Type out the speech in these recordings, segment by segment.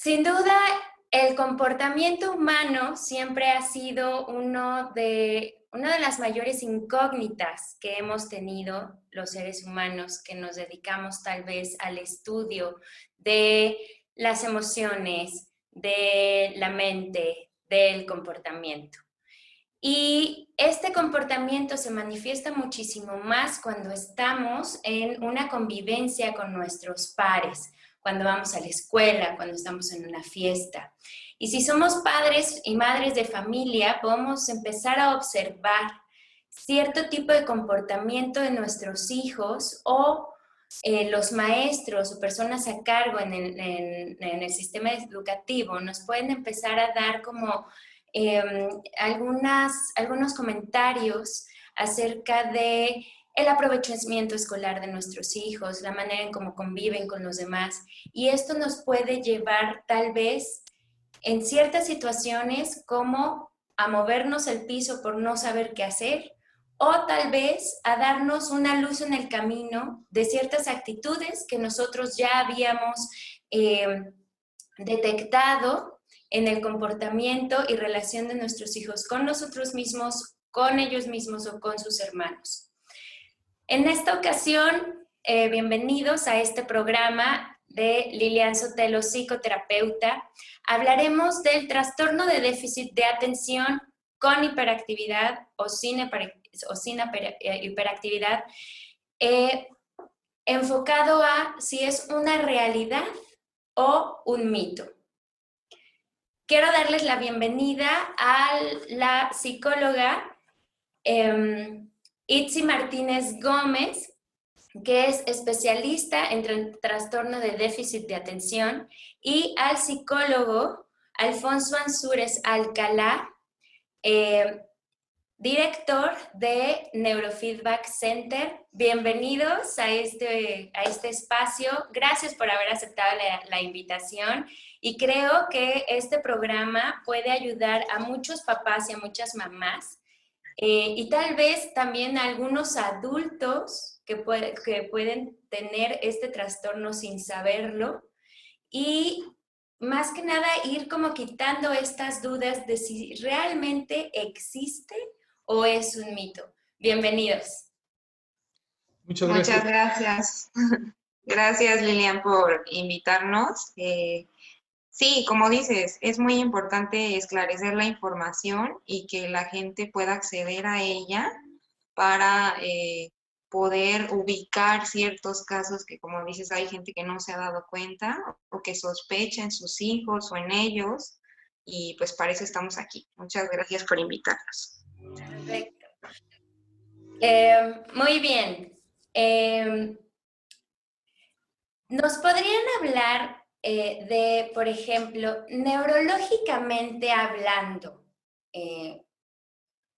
Sin duda, el comportamiento humano siempre ha sido una de las mayores incógnitas que hemos tenido los seres humanos que nos dedicamos tal vez al estudio de las emociones, de la mente, del comportamiento. Y este comportamiento se manifiesta muchísimo más cuando estamos en una convivencia con nuestros pares, cuando vamos a la escuela, cuando estamos en una fiesta. Y si somos padres y madres de familia, podemos empezar a observar cierto tipo de comportamiento de nuestros hijos o los maestros o personas a cargo en el sistema educativo nos pueden empezar a dar como algunos comentarios acerca de el aprovechamiento escolar de nuestros hijos, la manera en cómo conviven con los demás. Y esto nos puede llevar tal vez en ciertas situaciones como a movernos el piso por no saber qué hacer o tal vez a darnos una luz en el camino de ciertas actitudes que nosotros ya habíamos detectado en el comportamiento y relación de nuestros hijos con nosotros mismos, con ellos mismos o con sus hermanos. En esta ocasión, bienvenidos a este programa de Lilian Sotelo, psicoterapeuta. Hablaremos del trastorno de déficit de atención con hiperactividad o sin hiperactividad, enfocado a si es una realidad o un mito. Quiero darles la bienvenida a la psicóloga Itzi Martínez Gómez, que es especialista en trastorno de déficit de atención, y al psicólogo Alfonso Ansúrez Alcalá, director de Neurofeedback Center. Bienvenidos a este espacio. Gracias por haber aceptado la invitación. Y creo que este programa puede ayudar a muchos papás y a muchas mamás y tal vez también a algunos adultos que pueden tener este trastorno sin saberlo y más que nada ir como quitando estas dudas de si realmente existe o es un mito. Bienvenidos. Muchas gracias. Gracias, Lilian, por invitarnos. Sí, como dices, es muy importante esclarecer la información y que la gente pueda acceder a ella para poder ubicar ciertos casos que, como dices, hay gente que no se ha dado cuenta o que sospecha en sus hijos o en ellos, y pues para eso estamos aquí. Muchas gracias por invitarnos. Perfecto. Muy bien. ¿Nos podrían hablar de, por ejemplo, neurológicamente hablando,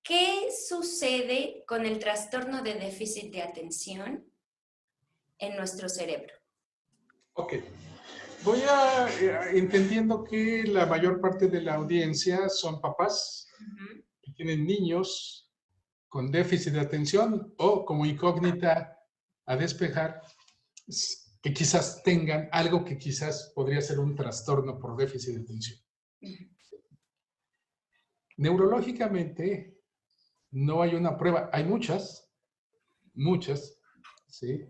qué sucede con el trastorno de déficit de atención en nuestro cerebro? Ok. Voy entendiendo que la mayor parte de la audiencia son papás que tienen niños con déficit de atención o como incógnita a despejar, que quizás tengan algo que quizás podría ser un trastorno por déficit de atención. Neurológicamente no hay una prueba, hay muchas, ¿sí?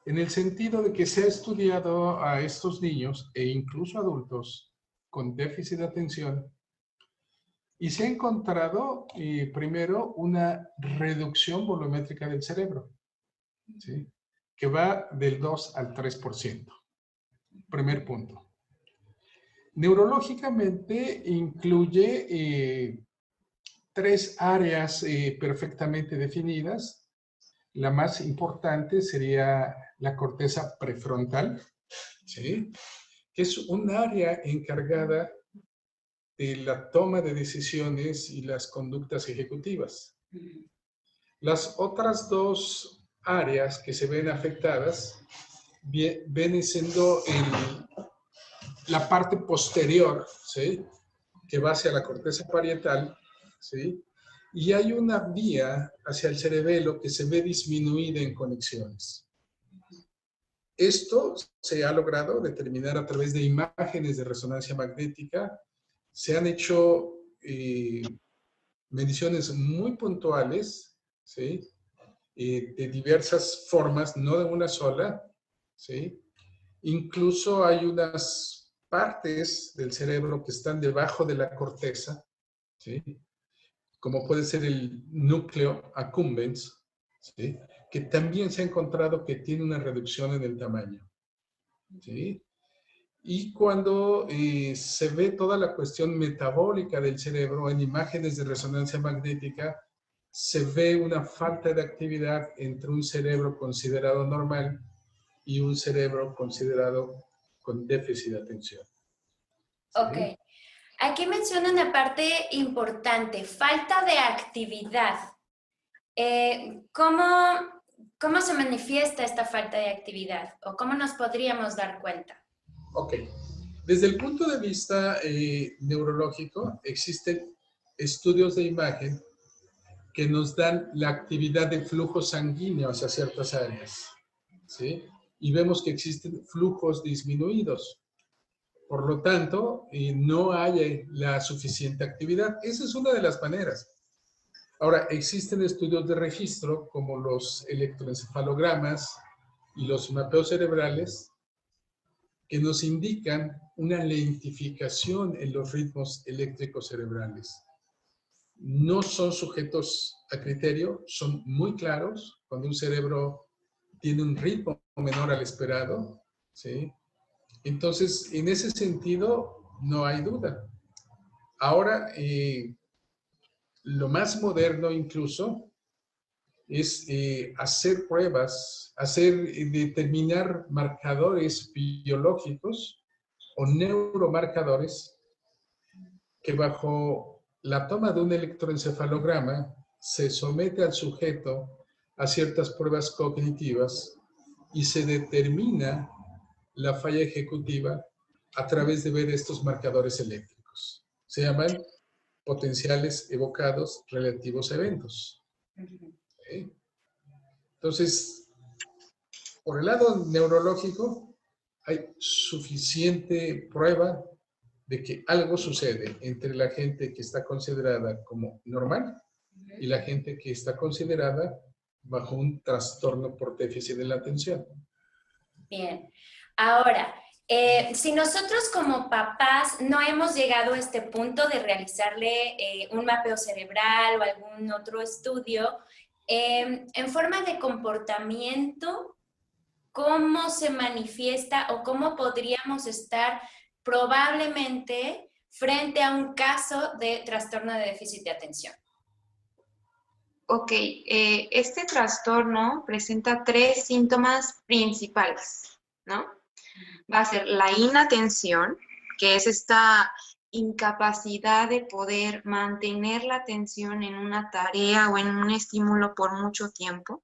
En el sentido de que se ha estudiado a estos niños e incluso adultos con déficit de atención y se ha encontrado primero una reducción volumétrica del cerebro, ¿sí? Que va del 2 al 3%. Primer punto. Neurológicamente incluye 3 áreas perfectamente definidas. La más importante sería la corteza prefrontal, ¿sí? Que es un área encargada de la toma de decisiones y las conductas ejecutivas. Las otras 2 áreas que se ven afectadas vienen siendo la parte posterior, ¿sí? Que va hacia la corteza parietal, ¿sí? Y hay una vía hacia el cerebelo que se ve disminuida en conexiones. Esto se ha logrado determinar a través de imágenes de resonancia magnética. Se han hecho mediciones muy puntuales, ¿sí? De diversas formas, no de una sola, ¿sí? Incluso hay unas partes del cerebro que están debajo de la corteza, ¿sí? Como puede ser el núcleo accumbens, ¿sí? Que también se ha encontrado que tiene una reducción en el tamaño, ¿sí? Y cuando se ve toda la cuestión metabólica del cerebro en imágenes de resonancia magnética, se ve una falta de actividad entre un cerebro considerado normal y un cerebro considerado con déficit de atención. ¿Sí? Ok. Aquí menciona una parte importante, falta de actividad. ¿Cómo se manifiesta esta falta de actividad? ¿O cómo nos podríamos dar cuenta? Ok. Desde el punto de vista neurológico, existen estudios de imagen que nos dan la actividad de flujo sanguíneo hacia ciertas áreas, ¿sí? Y vemos que existen flujos disminuidos. Por lo tanto, no hay la suficiente actividad. Esa es una de las maneras. Ahora, existen estudios de registro como los electroencefalogramas y los mapeos cerebrales que nos indican una lentificación en los ritmos eléctricos cerebrales. No son sujetos a criterio, son muy claros. Cuando un cerebro tiene un ritmo menor al esperado, ¿sí? Entonces, en ese sentido, no hay duda. Ahora, lo más moderno incluso es hacer pruebas, determinar marcadores biológicos o neuromarcadores que bajo la toma de un electroencefalograma se somete al sujeto a ciertas pruebas cognitivas y se determina la falla ejecutiva a través de ver estos marcadores eléctricos. Se llaman potenciales evocados relativos a eventos. ¿Sí? Entonces, por el lado neurológico, hay suficiente prueba de que algo sucede entre la gente que está considerada como normal y la gente que está considerada bajo un trastorno por déficit de la atención. Bien. Ahora, si nosotros como papás no hemos llegado a este punto de realizarle un mapeo cerebral o algún otro estudio, en forma de comportamiento, ¿cómo se manifiesta o cómo podríamos estar probablemente frente a un caso de trastorno de déficit de atención? Ok, este trastorno presenta 3 síntomas principales, ¿no? Va a ser la inatención, que es esta incapacidad de poder mantener la atención en una tarea o en un estímulo por mucho tiempo,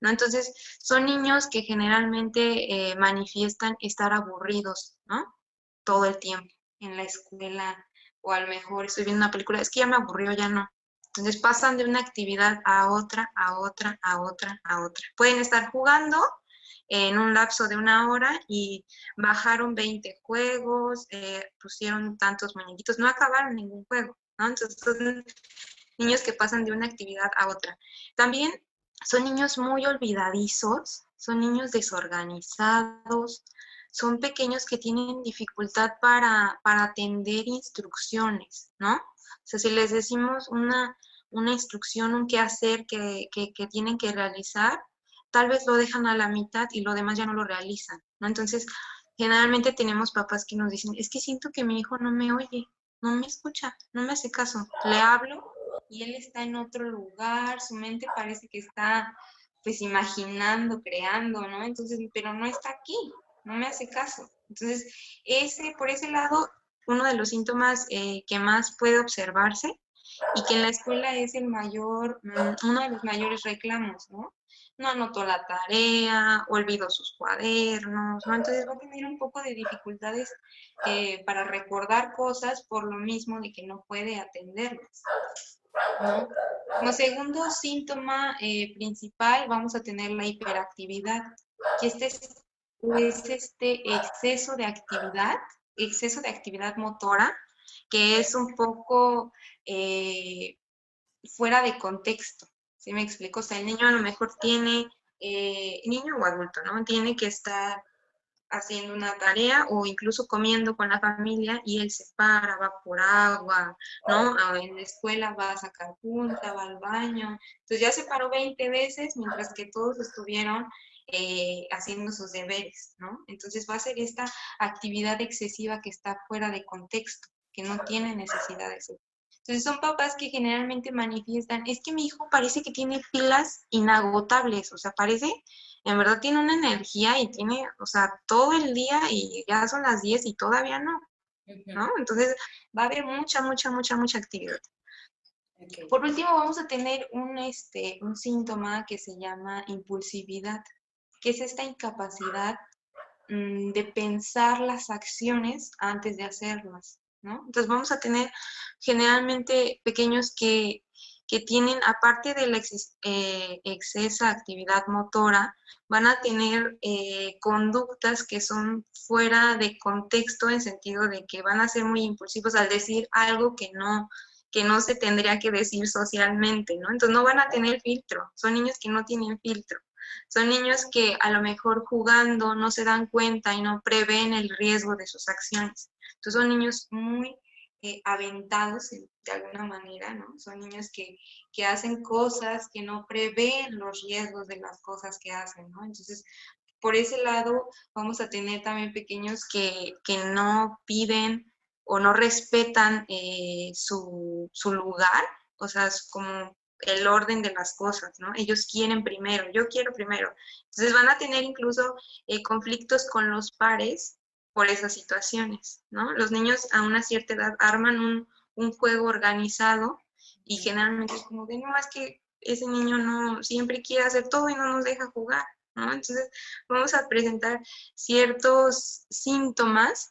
¿no? Entonces, son niños que generalmente manifiestan estar aburridos, ¿no? Todo el tiempo en la escuela, o a lo mejor estoy viendo una película, es que ya me aburrió, ya no. Entonces pasan de una actividad a otra, a otra, a otra, a otra. Pueden estar jugando en un lapso de 1 hora y bajaron 20 juegos, pusieron tantos muñequitos, no acabaron ningún juego, ¿no? Entonces son niños que pasan de una actividad a otra. También son niños muy olvidadizos, son niños desorganizados, son pequeños que tienen dificultad para atender instrucciones, ¿no? O sea, si les decimos una instrucción, un qué hacer que tienen que realizar, tal vez lo dejan a la mitad y lo demás ya no lo realizan, ¿no? Entonces, generalmente tenemos papás que nos dicen, es que siento que mi hijo no me oye, no me escucha, no me hace caso. Le hablo y él está en otro lugar, su mente parece que está, pues, imaginando, creando, ¿no? Entonces, pero no está aquí, no me hace caso. Entonces, por ese lado, uno de los síntomas que más puede observarse y que en la escuela es uno de los mayores reclamos, ¿no? No anotó la tarea, olvidó sus cuadernos, ¿no? Entonces va a tener un poco de dificultades para recordar cosas por lo mismo de que no puede atenderlas, ¿no? Como segundo síntoma principal vamos a tener la hiperactividad, que este es es exceso de actividad motora, que es un poco fuera de contexto, ¿sí me explico? O sea, el niño a lo mejor tiene, niño o adulto, ¿no? Tiene que estar haciendo una tarea o incluso comiendo con la familia y él se para, va por agua, ¿no? En la escuela va a sacar punta, va al baño. Entonces ya se paró 20 veces mientras que todos estuvieron haciendo sus deberes, ¿no? Entonces va a ser esta actividad excesiva que está fuera de contexto, que no tiene necesidad de ser. Entonces son papás que generalmente manifiestan, es que mi hijo parece que tiene pilas inagotables, o sea, parece, en verdad tiene una energía y tiene, o sea, todo el día y ya son las 10 y todavía no, ¿no? Entonces va a haber mucha actividad. Okay. Por último, vamos a tener un síntoma que se llama impulsividad, que es esta incapacidad de pensar las acciones antes de hacerlas, ¿no? Entonces vamos a tener generalmente pequeños que tienen, aparte de la excesa actividad motora, van a tener conductas que son fuera de contexto, en sentido de que van a ser muy impulsivos al decir algo que no se tendría que decir socialmente, ¿no? Entonces no van a tener filtro, son niños que no tienen filtro. Son niños que a lo mejor jugando no se dan cuenta y no prevén el riesgo de sus acciones. Entonces son niños muy aventados de alguna manera, ¿no? Son niños que hacen cosas que no prevén los riesgos de las cosas que hacen, ¿no? Entonces, por ese lado vamos a tener también pequeños que no piden o no respetan su lugar, o sea, es como el orden de las cosas, ¿no? Ellos quieren primero, yo quiero primero. Entonces van a tener incluso conflictos con los pares por esas situaciones, ¿no? Los niños a una cierta edad arman un juego organizado y generalmente es como de, no, es que ese niño no siempre quiere hacer todo y no nos deja jugar, ¿no? Entonces vamos a presentar ciertos síntomas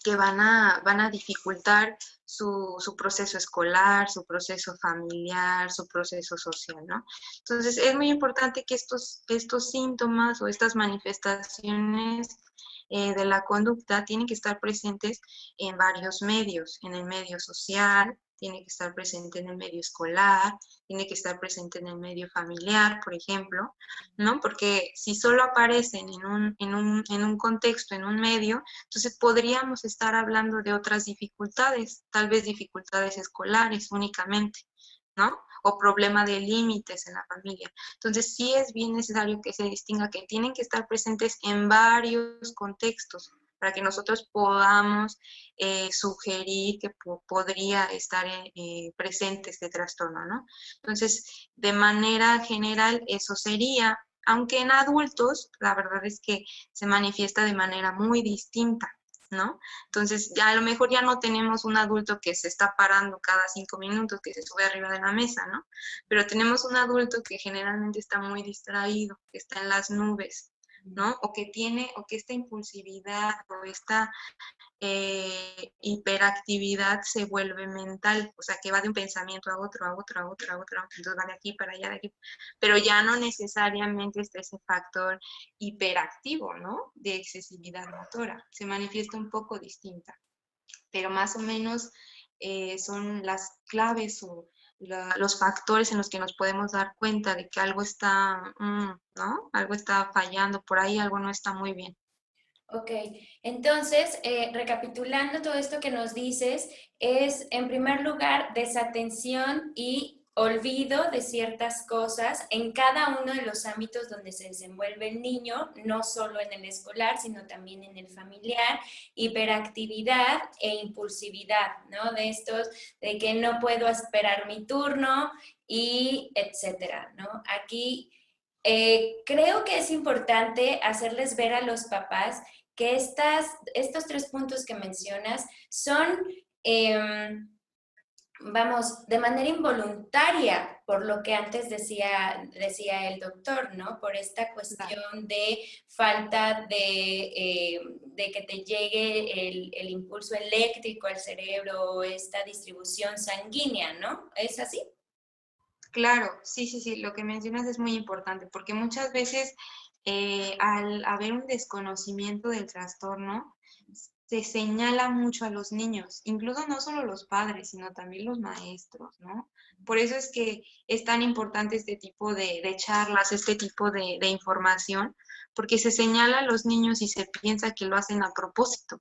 que van a dificultar su proceso escolar, su proceso familiar, su proceso social, ¿no? Entonces, es muy importante que estos síntomas o estas manifestaciones de la conducta tienen que estar presentes en varios medios, en el medio social, tiene que estar presente en el medio escolar, tiene que estar presente en el medio familiar, por ejemplo, ¿no? Porque si solo aparecen en un contexto, en un medio, entonces podríamos estar hablando de otras dificultades, tal vez dificultades escolares únicamente, ¿no? O problema de límites en la familia. Entonces sí es bien necesario que se distinga que tienen que estar presentes en varios contextos para que nosotros podamos sugerir que podría estar presente este trastorno, ¿no? Entonces, de manera general, eso sería, aunque en adultos, la verdad es que se manifiesta de manera muy distinta, ¿no? Entonces, ya a lo mejor ya no tenemos un adulto que se está parando cada 5 minutos, que se sube arriba de la mesa, ¿no? Pero tenemos un adulto que generalmente está muy distraído, que está en las nubes, ¿no? O que esta impulsividad o esta hiperactividad se vuelve mental, o sea, que va de un pensamiento a otro, entonces va de aquí para allá, de aquí, pero ya no necesariamente está ese factor hiperactivo, ¿no? De excesividad motora, se manifiesta un poco distinta, pero más o menos son las claves o los factores en los que nos podemos dar cuenta de que algo está, ¿no? Algo está fallando por ahí, algo no está muy bien. Ok, entonces, recapitulando todo esto que nos dices, es en primer lugar desatención y olvido de ciertas cosas en cada uno de los ámbitos donde se desenvuelve el niño, no solo en el escolar, sino también en el familiar, hiperactividad e impulsividad, ¿no? De estos, de que no puedo esperar mi turno y etcétera, ¿no? Aquí creo que es importante hacerles ver a los papás que estos 3 puntos que mencionas son, vamos, de manera involuntaria, por lo que antes decía el doctor, ¿no? Por esta cuestión de falta de que te llegue el impulso eléctrico al cerebro, esta distribución sanguínea, ¿no? ¿Es así? Claro, sí, lo que mencionas es muy importante, porque muchas veces al haber un desconocimiento del trastorno, se señala mucho a los niños, incluso no solo los padres, sino también los maestros, ¿no? Por eso es que es tan importante este tipo de charlas, este tipo de información, porque se señala a los niños y se piensa que lo hacen a propósito,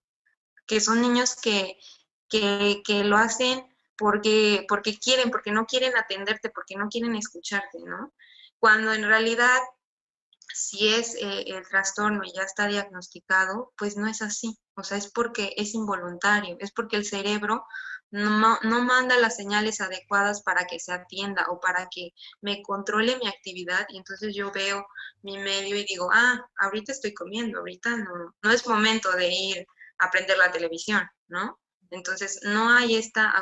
que son niños que lo hacen porque quieren, porque no quieren atenderte, porque no quieren escucharte, ¿no? Cuando en realidad, si es el trastorno y ya está diagnosticado, pues no es así. O sea, es porque es involuntario, es porque el cerebro no manda las señales adecuadas para que se atienda o para que me controle mi actividad, y entonces yo veo mi medio y digo, ahorita estoy comiendo, ahorita no es momento de ir a prender la televisión, ¿no? Entonces no hay esta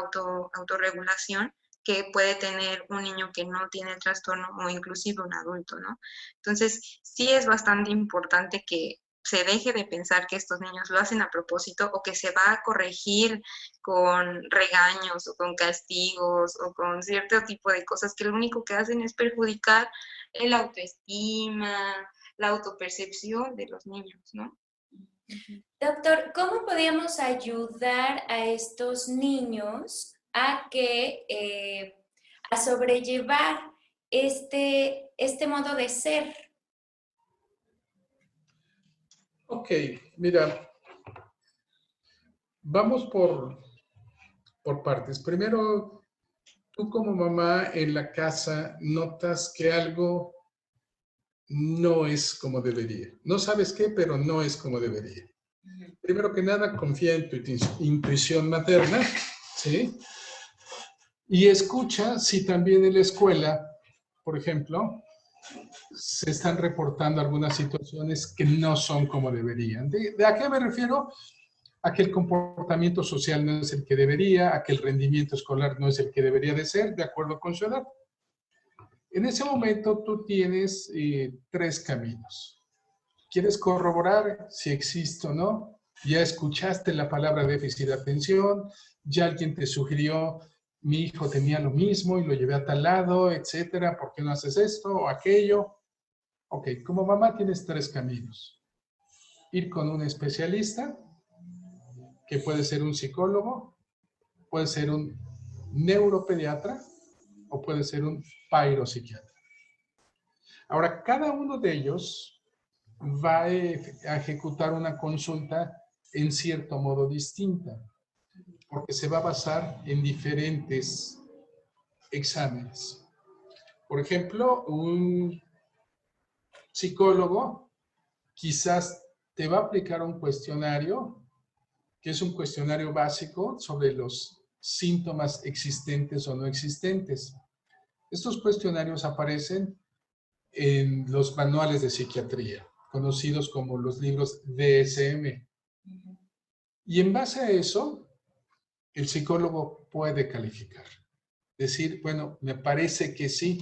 autorregulación que puede tener un niño que no tiene el trastorno o inclusive un adulto, ¿no? Entonces sí es bastante importante que se deje de pensar que estos niños lo hacen a propósito o que se va a corregir con regaños o con castigos o con cierto tipo de cosas que lo único que hacen es perjudicar el autoestima, la autopercepción de los niños, ¿no? Doctor, ¿cómo podríamos ayudar a estos niños a sobrellevar este modo de ser? Ok, mira, vamos por partes. Primero, tú como mamá en la casa notas que algo no es como debería. No sabes qué, pero no es como debería. Primero que nada, confía en tu intuición materna, ¿sí? Y escucha si también en la escuela, por ejemplo, se están reportando algunas situaciones que no son como deberían. ¿De a qué me refiero? A que el comportamiento social no es el que debería, a que el rendimiento escolar no es el que debería de ser, de acuerdo con su edad. En ese momento tú tienes 3 caminos. ¿Quieres corroborar si existe o no? Ya escuchaste la palabra déficit de atención, ya alguien te sugirió, mi hijo tenía lo mismo y lo llevé a tal lado, etcétera, ¿por qué no haces esto o aquello? Ok, como mamá tienes 3 caminos. Ir con un especialista, que puede ser un psicólogo, puede ser un neuropediatra o puede ser un psiquiatra. Ahora, cada uno de ellos va a ejecutar una consulta en cierto modo distinta, porque se va a basar en diferentes exámenes. Por ejemplo, un psicólogo quizás te va a aplicar un cuestionario, que es un cuestionario básico sobre los síntomas existentes o no existentes. Estos cuestionarios aparecen en los manuales de psiquiatría, conocidos como los libros DSM. Y en base a eso, el psicólogo puede calificar. Decir, bueno, me parece que sí.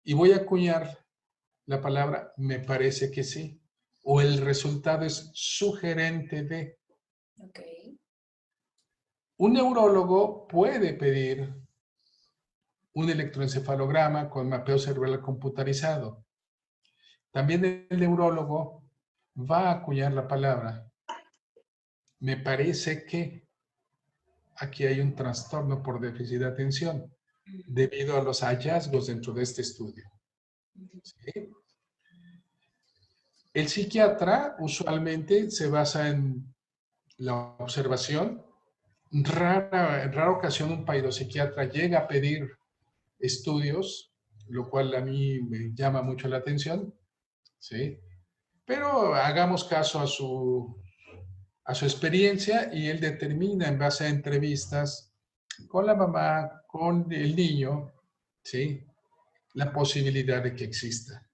Y voy a acuñar la palabra me parece que sí. O el resultado es sugerente de. Okay. Un neurólogo puede pedir un electroencefalograma con mapeo cerebral computarizado. También el neurólogo va a acuñar la palabra me parece que aquí hay un trastorno por déficit de atención debido a los hallazgos dentro de este estudio. ¿Sí? El psiquiatra usualmente se basa en la observación. En rara ocasión un psiquiatra llega a pedir estudios, lo cual a mí me llama mucho la atención, ¿sí? Pero hagamos caso a su experiencia y él determina en base a entrevistas con la mamá, con el niño, ¿sí? La posibilidad de que exista.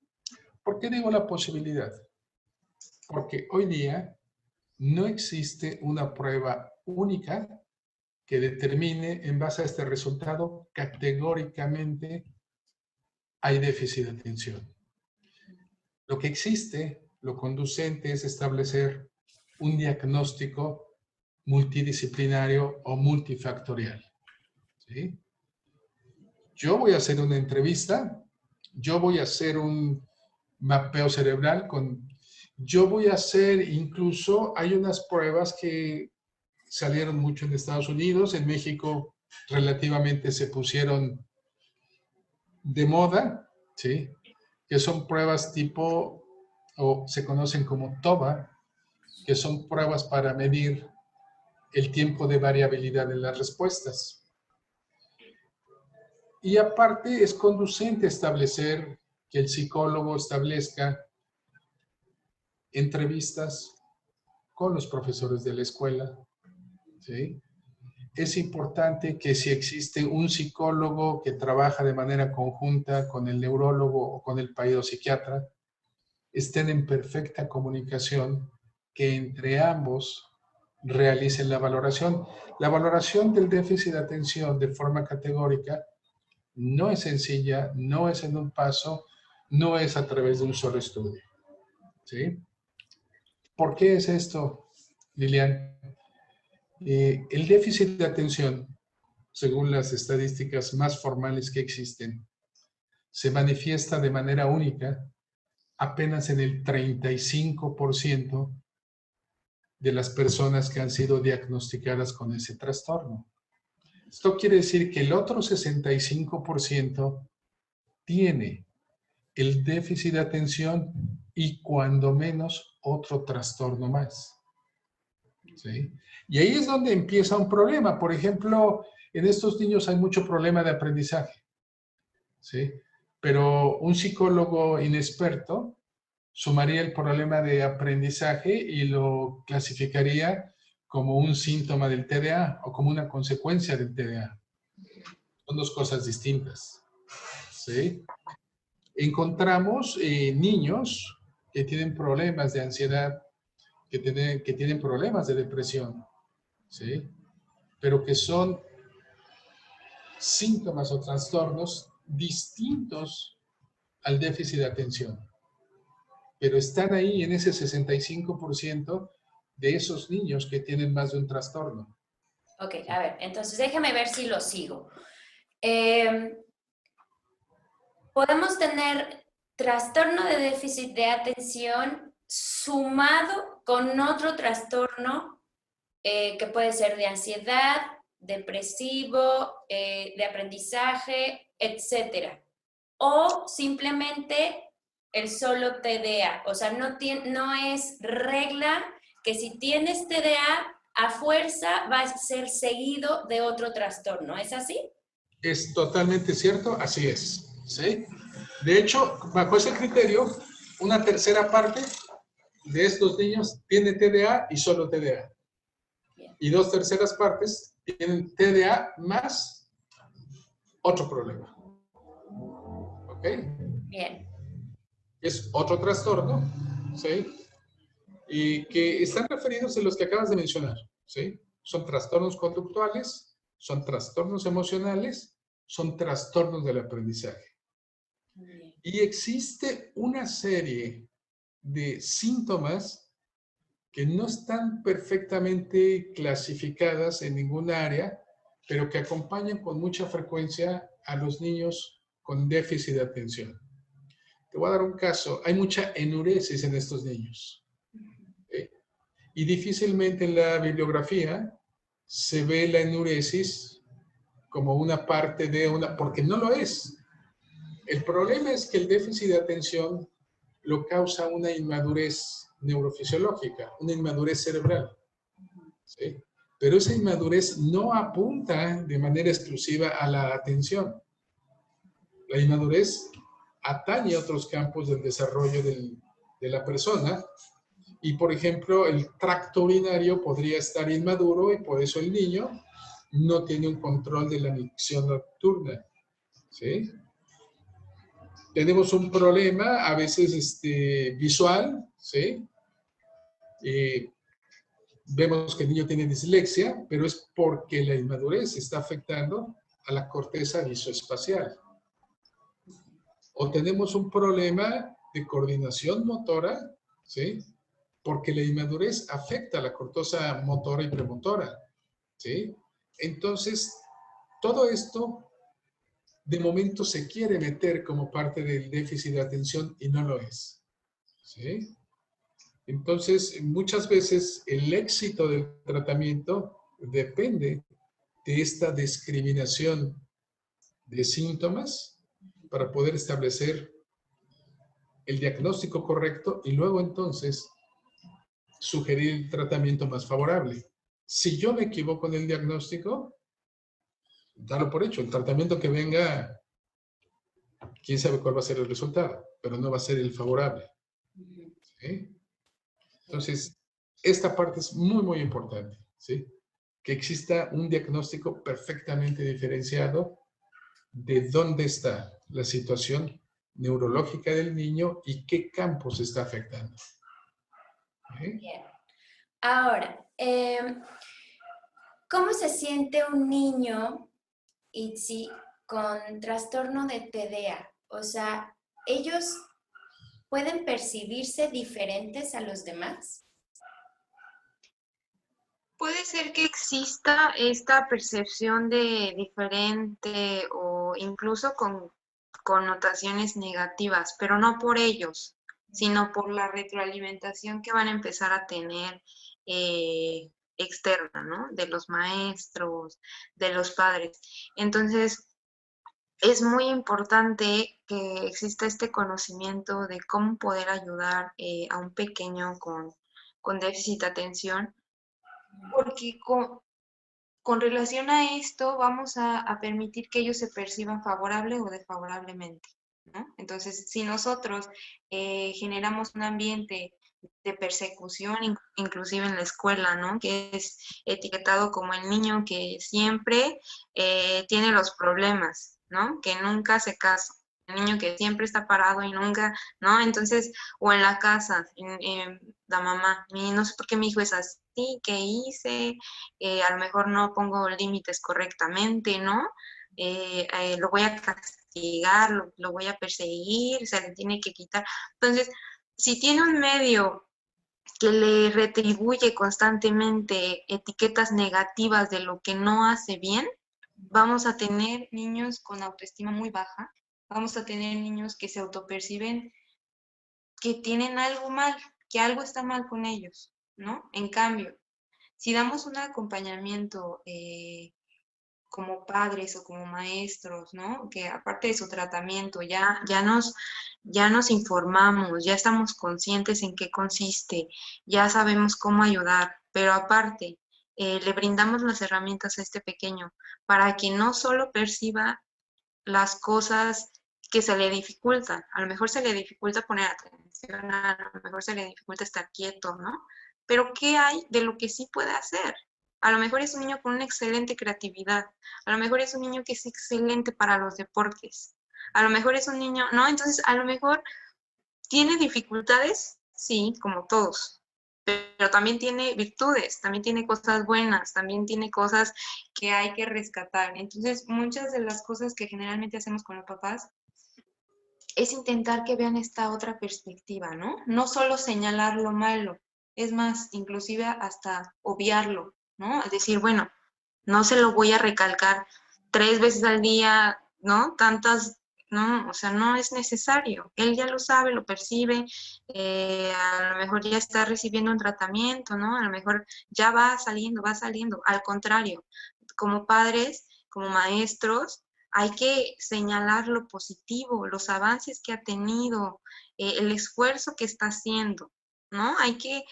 ¿Por qué digo la posibilidad? Porque hoy día no existe una prueba única que determine en base a este resultado categóricamente hay déficit de atención. Lo que existe, lo conducente es establecer un diagnóstico multidisciplinario o multifactorial. ¿Sí? Yo voy a hacer una entrevista, yo voy a hacer un mapeo cerebral. Yo voy a hacer, incluso, hay unas pruebas que salieron mucho en Estados Unidos, en México relativamente se pusieron de moda, ¿sí? Que son pruebas tipo, o se conocen como TOBA, que son pruebas para medir el tiempo de variabilidad en las respuestas. Y aparte es conducente establecer que el psicólogo establezca entrevistas con los profesores de la escuela, ¿sí? Es importante que si existe un psicólogo que trabaja de manera conjunta con el neurólogo o con el psiquiatra, estén en perfecta comunicación, que entre ambos realicen la valoración. La valoración del déficit de atención de forma categórica no es sencilla, no es en un paso, no es a través de un solo estudio, ¿sí? ¿Por qué es esto, Lilian? El déficit de atención, según las estadísticas más formales que existen, se manifiesta de manera única apenas en el 35% de las personas que han sido diagnosticadas con ese trastorno. Esto quiere decir que el otro 65% tiene el déficit de atención y cuando menos otro trastorno más, ¿sí? Y ahí es donde empieza un problema. Por ejemplo, en estos niños hay mucho problema de aprendizaje, ¿sí? Pero un psicólogo inexperto sumaría el problema de aprendizaje y lo clasificaría como un síntoma del TDA o como una consecuencia del TDA. Son dos cosas distintas, ¿sí? Encontramos niños que tienen problemas de ansiedad, que tienen problemas de depresión, ¿sí? Pero que son síntomas o trastornos distintos al déficit de atención. Pero están ahí en ese 65% de esos niños que tienen más de un trastorno. Ok, a ver, entonces déjame ver si lo sigo. Podemos tener trastorno de déficit de atención sumado con otro trastorno que puede ser de ansiedad, depresivo, de aprendizaje, etc. O simplemente el solo TDA. O sea, no es regla que si tienes TDA, a fuerza va a ser seguido de otro trastorno. ¿Es así? Es totalmente cierto, así es, ¿sí? De hecho, bajo ese criterio, una tercera parte de estos niños tiene TDA y solo TDA. Bien. Y 2/3 partes tienen TDA más otro problema. ¿Ok? Bien. Es otro trastorno, ¿sí? Y que están referidos a los que acabas de mencionar, ¿sí? Son trastornos conductuales, son trastornos emocionales, son trastornos del aprendizaje. Y existe una serie de síntomas que no están perfectamente clasificadas en ninguna área, pero que acompañan con mucha frecuencia a los niños con déficit de atención. Te voy a dar un caso. Hay mucha enuresis en estos niños. Y difícilmente en la bibliografía se ve la enuresis como una parte de una, porque no lo es. El problema es que el déficit de atención lo causa una inmadurez neurofisiológica, una inmadurez cerebral, ¿sí? Pero esa inmadurez no apunta de manera exclusiva a la atención. La inmadurez atañe a otros campos del desarrollo de la persona y, por ejemplo, el tracto urinario podría estar inmaduro y por eso el niño no tiene un control de la micción nocturna, ¿sí? Tenemos un problema a veces visual, ¿sí? Vemos que el niño tiene dislexia, pero es porque la inmadurez está afectando a la corteza visoespacial. O tenemos un problema de coordinación motora, ¿sí? Porque la inmadurez afecta a la corteza motora y premotora, ¿sí? Entonces, todo esto de momento se quiere meter como parte del déficit de atención y no lo es. ¿Sí? Entonces, muchas veces el éxito del tratamiento depende de esta discriminación de síntomas para poder establecer el diagnóstico correcto y luego entonces sugerir el tratamiento más favorable. Si yo me equivoco en el diagnóstico, dalo por hecho. El tratamiento que venga, quién sabe cuál va a ser el resultado, pero no va a ser el favorable. ¿Sí? Entonces, esta parte es muy, muy importante. ¿Sí? Que exista un diagnóstico perfectamente diferenciado de dónde está la situación neurológica del niño y qué campo se está afectando. ¿Sí? Bien. Ahora, ¿cómo se siente un niño, Itzi, con trastorno de TDA? O sea, ¿ellos pueden percibirse diferentes a los demás? Puede ser que exista esta percepción de diferente o incluso con connotaciones negativas, pero no por ellos, sino por la retroalimentación que van a empezar a tener externa, ¿no? De los maestros, de los padres. Entonces, es muy importante que exista este conocimiento de cómo poder ayudar a un pequeño con déficit de atención, porque con relación a esto vamos a permitir que ellos se perciban favorable o desfavorablemente, ¿no? Entonces, si nosotros generamos un ambiente de persecución, inclusive en la escuela, ¿no? Que es etiquetado como el niño que siempre tiene los problemas, ¿no? Que nunca se casa, el niño que siempre está parado y nunca, ¿no? Entonces, o en la casa, la mamá, no sé por qué mi hijo es así, ¿qué hice? A lo mejor no pongo límites correctamente, ¿no? Lo voy a castigar, lo voy a perseguir, se le tiene que quitar. Entonces, si tiene un medio que le retribuye constantemente etiquetas negativas de lo que no hace bien, vamos a tener niños con autoestima muy baja, vamos a tener niños que se autoperciben que tienen algo mal, que algo está mal con ellos, ¿no? En cambio, si damos un acompañamiento como padres o como maestros, ¿no? Que aparte de su tratamiento ya nos informamos, ya estamos conscientes en qué consiste, ya sabemos cómo ayudar, pero aparte le brindamos las herramientas a este pequeño para que no solo perciba las cosas que se le dificultan, a lo mejor se le dificulta poner atención, a lo mejor se le dificulta estar quieto, ¿no? Pero ¿qué hay de lo que sí puede hacer? A lo mejor es un niño con una excelente creatividad, a lo mejor es un niño que es excelente para los deportes, a lo mejor es un niño, ¿no? Entonces, a lo mejor tiene dificultades, sí, como todos, pero también tiene virtudes, también tiene cosas buenas, también tiene cosas que hay que rescatar. Entonces, muchas de las cosas que generalmente hacemos con los papás es intentar que vean esta otra perspectiva, ¿no? No solo señalar lo malo, es más, inclusive hasta obviarlo, ¿no? Es decir, bueno, no se lo voy a recalcar 3 veces al día, ¿no? Tantas, no, o sea, no es necesario. Él ya lo sabe, lo percibe, a lo mejor ya está recibiendo un tratamiento, ¿no? A lo mejor ya va saliendo. Al contrario, como padres, como maestros, hay que señalar lo positivo, los avances que ha tenido, el esfuerzo que está haciendo, ¿no? Hay que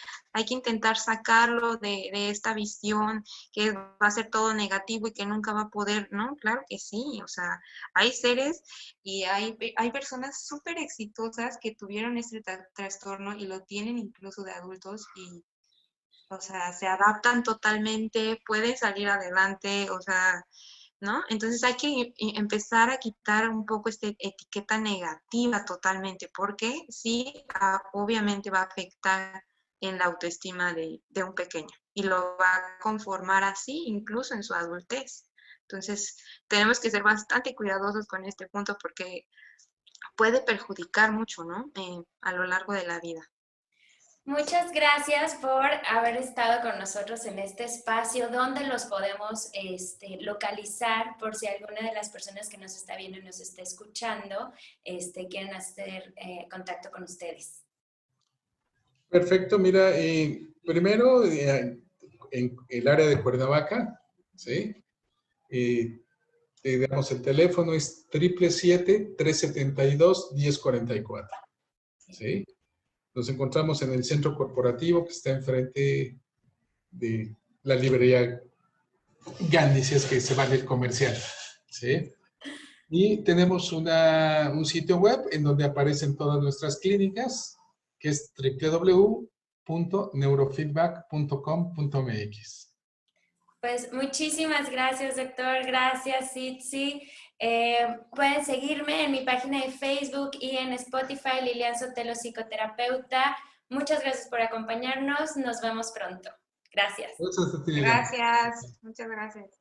intentar sacarlo de esta visión que va a ser todo negativo y que nunca va a poder, ¿no? Claro que sí, o sea, hay seres y hay personas súper exitosas que tuvieron este trastorno y lo tienen incluso de adultos y, o sea, se adaptan totalmente, pueden salir adelante, o sea, ¿no? Entonces hay que empezar a quitar un poco esta etiqueta negativa totalmente, porque sí, obviamente va a afectar en la autoestima de un pequeño y lo va a conformar así incluso en su adultez. Entonces tenemos que ser bastante cuidadosos con este punto porque puede perjudicar mucho, ¿no? A lo largo de la vida. Muchas gracias por haber estado con nosotros en este espacio donde los podemos localizar por si alguna de las personas que nos está viendo y nos está escuchando quieren hacer contacto con ustedes. Perfecto, mira, primero en el área de Cuernavaca, ¿sí? Digamos, el teléfono es 777-372-1044, ¿sí? Nos encontramos en el centro corporativo que está enfrente de la librería Gandhi, si es que se vale el comercial, ¿sí? Y tenemos un sitio web en donde aparecen todas nuestras clínicas, que es www.neurofeedback.com.mx. Pues muchísimas gracias, doctor. Gracias, Sitsi. Pueden seguirme en mi página de Facebook y en Spotify, Lilian Sotelo, psicoterapeuta. Muchas gracias por acompañarnos. Nos vemos pronto. Gracias. Gracias. Muchas gracias.